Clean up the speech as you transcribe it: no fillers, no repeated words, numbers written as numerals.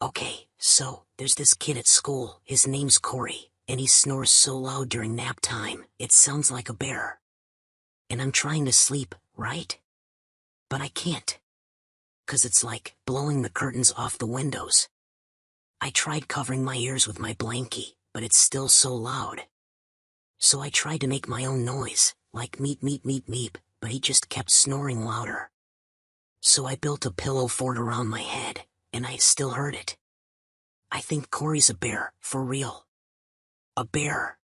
Okay, so, there's this kid at school, his name's Corey, and he snores so loud during nap time, it sounds like a bear. And I'm trying to sleep, right? But I can't. 'Cause it's like blowing the curtains off the windows. I tried covering my ears with my blankie, but it's still so loud. So I tried to make my own noise, like meep meep meep meep, but he just kept snoring louder. So I built a pillow fort around my head, and I still heard it. I think Corey's a bear, for real. A bear.